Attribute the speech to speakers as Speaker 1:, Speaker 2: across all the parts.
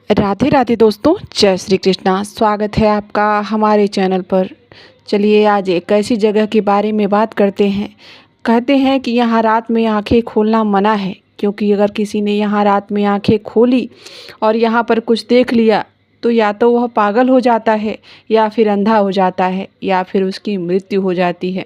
Speaker 1: राधे राधे दोस्तों, जय श्री कृष्णा। स्वागत है आपका हमारे चैनल पर। चलिए आज एक ऐसी जगह के बारे में बात करते हैं। कहते हैं कि यहाँ रात में आंखें खोलना मना है, क्योंकि अगर किसी ने यहाँ रात में आंखें खोली और यहाँ पर कुछ देख लिया तो या तो वह पागल हो जाता है, या फिर अंधा हो जाता है, या फिर उसकी मृत्यु हो जाती है।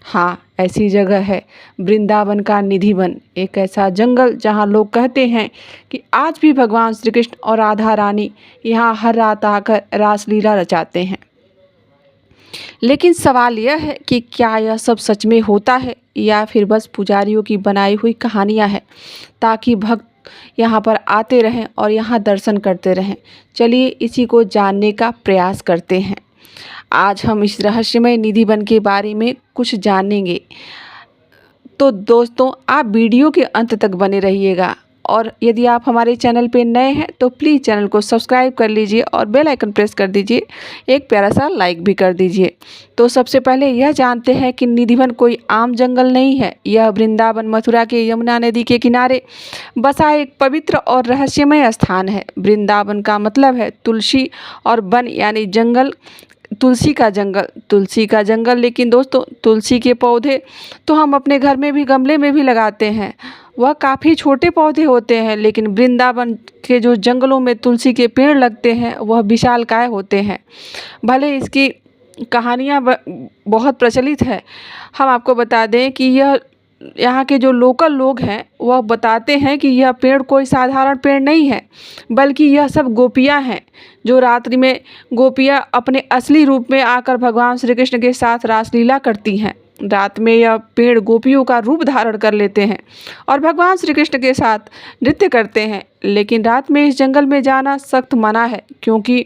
Speaker 1: हाँ, ऐसी जगह है वृंदावन का निधिवन, एक ऐसा जंगल जहाँ लोग कहते हैं कि आज भी भगवान श्री कृष्ण और राधा रानी यहाँ हर रात आकर रासलीला रचाते हैं। लेकिन सवाल यह है कि क्या यह सब सच में होता है, या फिर बस पुजारियों की बनाई हुई कहानियाँ हैं ताकि भक्त यहाँ पर आते रहें और यहाँ दर्शन करते रहें। चलिए इसी को जानने का प्रयास करते हैं। आज हम इस रहस्यमय निधिवन के बारे में कुछ जानेंगे। तो दोस्तों, आप वीडियो के अंत तक बने रहिएगा, और यदि आप हमारे चैनल पे नए हैं तो प्लीज़ चैनल को सब्सक्राइब कर लीजिए और बेल आइकन प्रेस कर दीजिए। एक प्यारा सा लाइक भी कर दीजिए। तो सबसे पहले यह जानते हैं कि निधिवन कोई आम जंगल नहीं है। यह वृंदावन मथुरा के यमुना नदी के किनारे बसा एक पवित्र और रहस्यमय स्थान है। वृंदावन का मतलब है तुलसी और वन यानी जंगल, तुलसी का जंगल, तुलसी का जंगल। लेकिन दोस्तों, तुलसी के पौधे तो हम अपने घर में भी, गमले में भी लगाते हैं। वह काफ़ी छोटे पौधे होते हैं, लेकिन वृंदावन के जो जंगलों में तुलसी के पेड़ लगते हैं वह विशालकाय होते हैं। भले इसकी कहानियाँ बहुत प्रचलित है। हम आपको बता दें कि यह यहाँ के जो लोकल लोग हैं वह बताते हैं कि यह पेड़ कोई साधारण पेड़ नहीं है, बल्कि यह सब गोपियाँ हैं, जो रात्रि में गोपियाँ अपने असली रूप में आकर भगवान श्री कृष्ण के साथ रासलीला करती हैं। रात में यह पेड़ गोपियों का रूप धारण कर लेते हैं और भगवान श्री कृष्ण के साथ नृत्य करते हैं। लेकिन रात में इस जंगल में जाना सख्त मना है, क्योंकि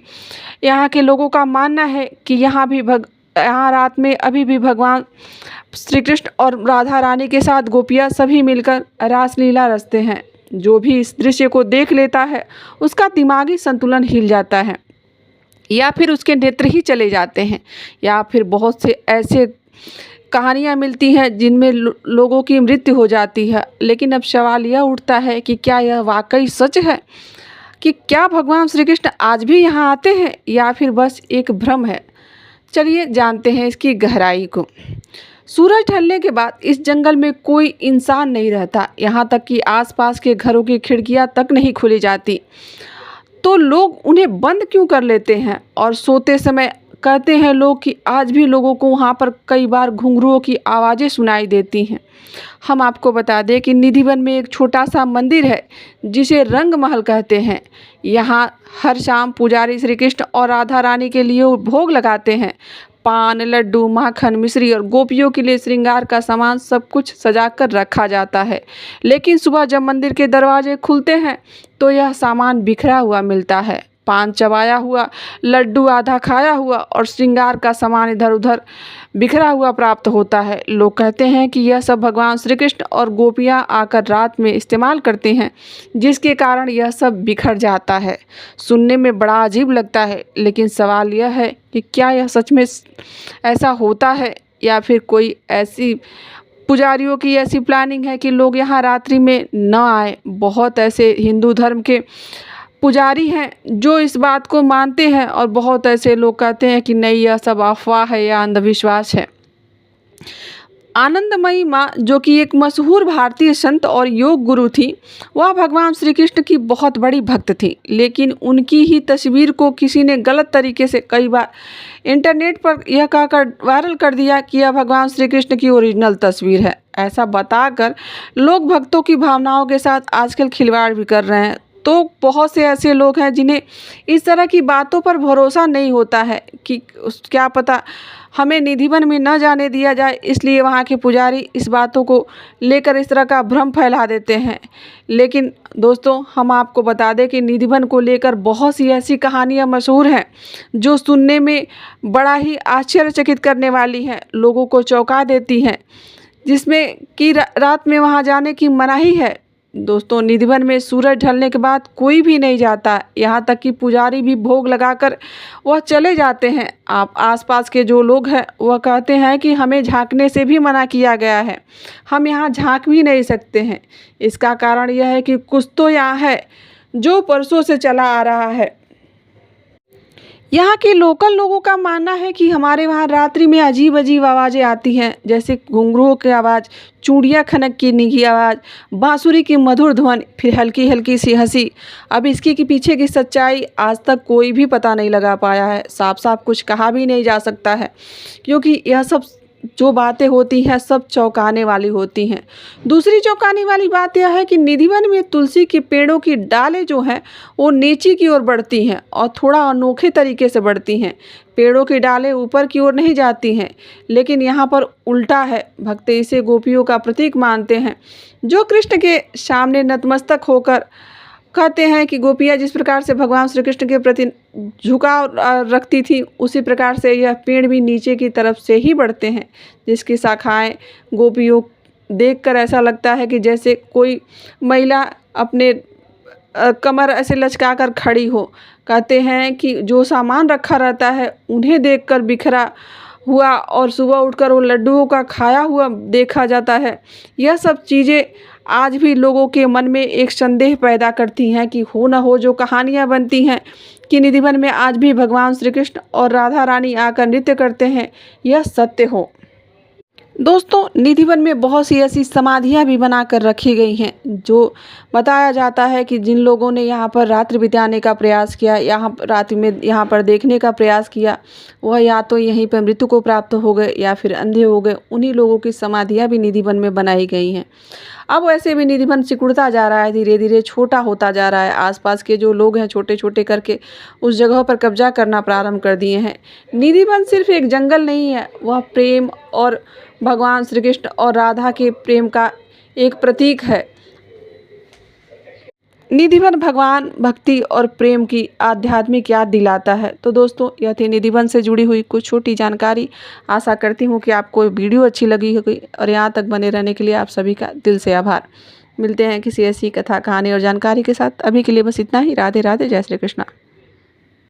Speaker 1: यहाँ के लोगों का मानना है कि यहाँ रात में अभी भी भगवान श्री कृष्ण और राधा रानी के साथ गोपियाँ सभी मिलकर रासलीला रचते हैं। जो भी इस दृश्य को देख लेता है उसका दिमागी संतुलन हिल जाता है, या फिर उसके नेत्र ही चले जाते हैं, या फिर बहुत से ऐसे कहानियाँ मिलती हैं जिनमें लोगों की मृत्यु हो जाती है। लेकिन अब सवाल यह उठता है कि क्या यह वाकई सच है, कि क्या भगवान श्री कृष्ण आज भी यहाँ आते हैं, या फिर बस एक भ्रम है। चलिए जानते हैं इसकी गहराई को। सूरज ढलने के बाद इस जंगल में कोई इंसान नहीं रहता, यहाँ तक कि आसपास के घरों की खिड़कियाँ तक नहीं खुली जाती। तो लोग उन्हें बंद क्यों कर लेते हैं? और सोते समय कहते हैं लोग कि आज भी लोगों को वहाँ पर कई बार घुंघरुओं की आवाज़ें सुनाई देती हैं। हम आपको बता दें कि निधिवन में एक छोटा सा मंदिर है जिसे रंग महल कहते हैं। यहाँ हर शाम पुजारी श्री कृष्ण और राधा रानी के लिए भोग लगाते हैं। पान, लड्डू, माखन, मिश्री और गोपियों के लिए श्रृंगार का सामान सब कुछ सजा कर रखा जाता है। लेकिन सुबह जब मंदिर के दरवाजे खुलते हैं तो यह सामान बिखरा हुआ मिलता है। पान चबाया हुआ, लड्डू आधा खाया हुआ और श्रृंगार का सामान इधर उधर बिखरा हुआ प्राप्त होता है। लोग कहते हैं कि यह सब भगवान श्री कृष्ण और गोपियाँ आकर रात में इस्तेमाल करते हैं, जिसके कारण यह सब बिखर जाता है। सुनने में बड़ा अजीब लगता है, लेकिन सवाल यह है कि क्या यह सच में ऐसा होता है, या फिर कोई ऐसी पुजारियों की ऐसी प्लानिंग है कि लोग यहाँ रात्रि में न आए। बहुत ऐसे हिंदू धर्म के पुजारी हैं जो इस बात को मानते हैं, और बहुत ऐसे लोग कहते हैं कि नहीं, यह सब अफवाह है या अंधविश्वास है। आनंदमयी माँ, जो कि एक मशहूर भारतीय संत और योग गुरु थी, वह भगवान श्री कृष्ण की बहुत बड़ी भक्त थी। लेकिन उनकी ही तस्वीर को किसी ने गलत तरीके से कई बार इंटरनेट पर यह कहकर वायरल कर दिया कि यह भगवान श्री कृष्ण की ओरिजिनल तस्वीर है। ऐसा बताकर लोग भक्तों की भावनाओं के साथ आजकल खिलवाड़ भी कर रहे हैं। तो बहुत से ऐसे लोग हैं जिन्हें इस तरह की बातों पर भरोसा नहीं होता है कि क्या पता हमें निधिवन में न जाने दिया जाए, इसलिए वहाँ के पुजारी इस बातों को लेकर इस तरह का भ्रम फैला देते हैं। लेकिन दोस्तों, हम आपको बता दें कि निधिवन को लेकर बहुत सी ऐसी कहानियाँ मशहूर हैं जो सुनने में बड़ा ही आश्चर्यचकित करने वाली हैं, लोगों को चौंका देती हैं, जिसमें कि रात में वहाँ जाने की मनाही है। दोस्तों, निधिवन में सूरज ढलने के बाद कोई भी नहीं जाता, यहाँ तक कि पुजारी भी भोग लगाकर वह चले जाते हैं। आप आसपास के जो लोग हैं वह कहते हैं कि हमें झांकने से भी मना किया गया है, हम यहाँ झांक भी नहीं सकते हैं। इसका कारण यह है कि कुछ तो यहाँ है जो परसों से चला आ रहा है। यहाँ के लोकल लोगों का मानना है कि हमारे वहाँ रात्रि में अजीब अजीब आवाज़ें आती हैं, जैसे घुंघरुओं की आवाज़, चूड़ियाँ खनकने की आवाज़, बांसुरी की मधुर ध्वनि, फिर हल्की हल्की सी हंसी। अब इसके के पीछे की सच्चाई आज तक कोई भी पता नहीं लगा पाया है। साफ साफ कुछ कहा भी नहीं जा सकता है, क्योंकि यह सब जो बातें होती हैं सब चौंकाने वाली होती हैं। दूसरी चौंकाने वाली बात यह है कि निधिवन में तुलसी के पेड़ों की डालें जो हैं वो नीचे की ओर बढ़ती हैं और थोड़ा अनोखे तरीके से बढ़ती हैं। पेड़ों की डालें ऊपर की ओर नहीं जाती हैं, लेकिन यहाँ पर उल्टा है। भक्त इसे गोपियों का प्रतीक मानते हैं, जो कृष्ण के सामने नतमस्तक होकर कहते हैं कि गोपियाँ जिस प्रकार से भगवान श्री कृष्ण के प्रति झुकाव रखती थी, उसी प्रकार से यह पेड़ भी नीचे की तरफ से ही बढ़ते हैं, जिसकी शाखाएं गोपियों देखकर ऐसा लगता है कि जैसे कोई महिला अपने कमर ऐसे लचकाकर खड़ी हो। कहते हैं कि जो सामान रखा रहता है उन्हें देखकर बिखरा हुआ और सुबह उठकर वो लड्डुओं का खाया हुआ देखा जाता है। यह सब चीज़ें आज भी लोगों के मन में एक संदेह पैदा करती हैं कि हो न हो जो कहानियाँ बनती हैं कि निधिवन में आज भी भगवान श्री कृष्ण और राधा रानी आकर नृत्य करते हैं, यह सत्य हो। दोस्तों, निधिवन में बहुत सी ऐसी समाधियाँ भी बना कर रखी गई हैं, जो बताया जाता है कि जिन लोगों ने यहाँ पर रात्रि बिताने का प्रयास किया, यहाँ रात्रि में यहाँ पर देखने का प्रयास किया, वह या तो यहीं पर मृत्यु को प्राप्त हो गए या फिर अंधे हो गए। उन्हीं लोगों की समाधियाँ भी निधिवन में बनाई गई हैं। अब वैसे भी निधिवन सिकुड़ता जा रहा है, धीरे धीरे छोटा होता जा रहा है। आसपास के जो लोग हैं छोटे छोटे करके उस जगह पर कब्जा करना प्रारंभ कर दिए हैं। निधिवन सिर्फ एक जंगल नहीं है, वह प्रेम और भगवान श्री कृष्ण और राधा के प्रेम का एक प्रतीक है। निधिवन भगवान भक्ति और प्रेम की आध्यात्मिक याद दिलाता है। तो दोस्तों, यह थी निधिवन से जुड़ी हुई कुछ छोटी जानकारी। आशा करती हूँ कि आपको वीडियो अच्छी लगी होगी और यहाँ तक बने रहने के लिए आप सभी का दिल से आभार। मिलते हैं किसी ऐसी कथा, कहानी और जानकारी के साथ। अभी के लिए बस इतना ही। राधे राधे, जय श्री कृष्णा।